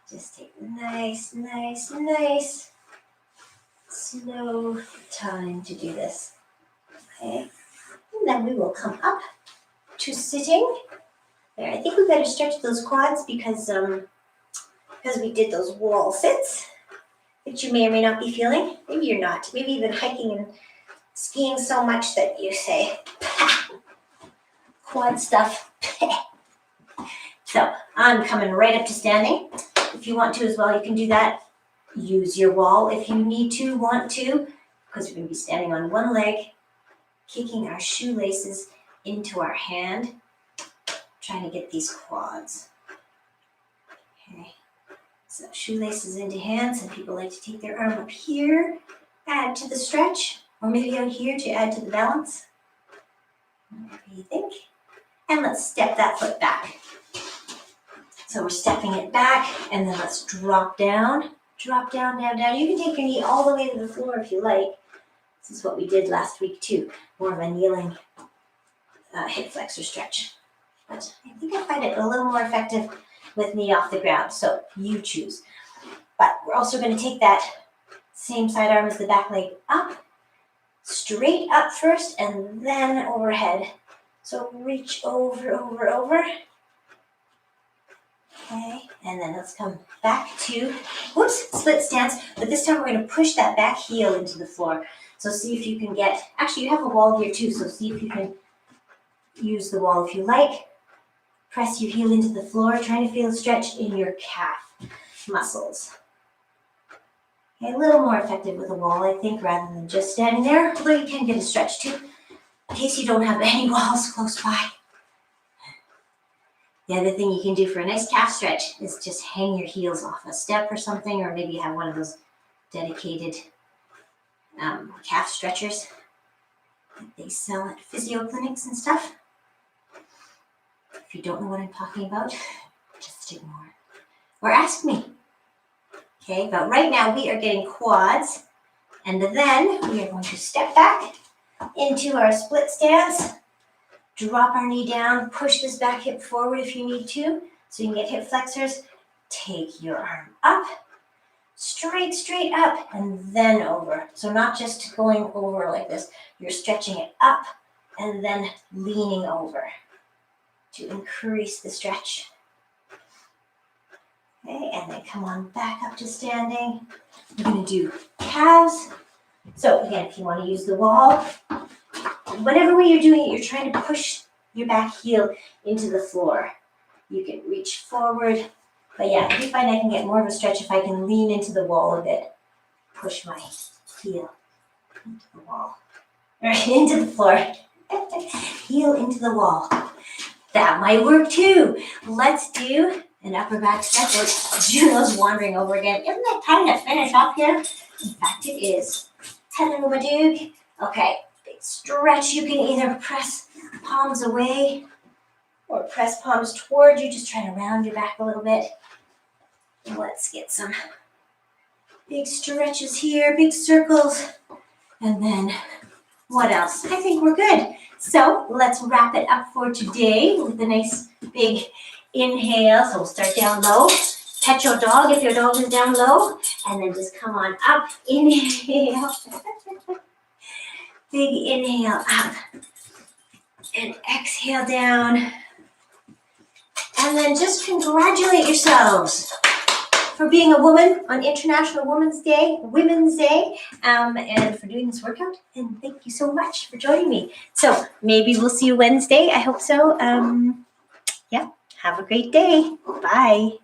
just take nice, nice, nice, slow time to do this. Okay. And then we will come up to sitting. There, I think we better stretch those quads because we did those wall sits that you may or may not be feeling. Maybe you're not. Maybe you've been hiking and skiing so much that you say, quad stuff. So I'm coming right up to standing. If you want to as well, you can do that. Use your wall if you want to, because we're going to be standing on one leg, kicking our shoelaces into our hand. Trying to get these quads. Okay, so shoelaces into hands. Some people like to take their arm up here, add to the stretch, or maybe out here to add to the balance. Whatever you think. And let's step that foot back. So we're stepping it back, and then let's drop down. Drop down, down, down. You can take your knee all the way to the floor if you like. This is what we did last week too. More of a kneeling hip flexor stretch. But I think I find it a little more effective with knee off the ground, so you choose. But we're also going to take that same side arm as the back leg up, straight up first, and then overhead. So reach over, over, over. Okay, and then let's come back to, split stance, but this time we're going to push that back heel into the floor. So see if you can get, actually you have a wall here too, so see if you can use the wall if you like. Press your heel into the floor, trying to feel a stretch in your calf muscles. Okay, a little more effective with a wall, I think, rather than just standing there, although you can get a stretch too, in case you don't have any walls close by. The other thing you can do for a nice calf stretch is just hang your heels off a step or something, or maybe you have one of those dedicated calf stretchers that they sell at physio clinics and stuff. If you don't know what I'm talking about, just ignore it. Or ask me. Okay, but right now we are getting quads. And then we are going to step back into our split stance. Drop our knee down, push this back hip forward if you need to, so you can get hip flexors. Take your arm up, straight up, and then over. So not just going over like this, you're stretching it up and then leaning over to increase the stretch. Okay, and then come on back up to standing. We're gonna do calves. So again, if you wanna use the wall, whatever way you're doing it, you're trying to push your back heel into the floor. You can reach forward, but yeah, I do find I can get more of a stretch if I can lean into the wall a bit. Push my heel into the wall, or into the floor. Heel into the wall. That might work too. Let's do an upper back stretch. Or Juno's wandering over again. Isn't it time to finish up here? In fact, it is. Hello, my dude. Okay, big stretch. You can either press palms away or press palms toward you. Just trying to round your back a little bit. Let's get some big stretches here, big circles. And then what else? I think we're good. So let's wrap it up for today with a nice big inhale. So we'll start down low. Pet your dog if your dog is down low. And then just come on up. Inhale. Big inhale up. And exhale down. And then just congratulate yourselves for being a woman on International Women's Day, and for doing this workout. And thank you so much for joining me. So maybe we'll see you Wednesday. I hope so. Yeah, have a great day. Bye.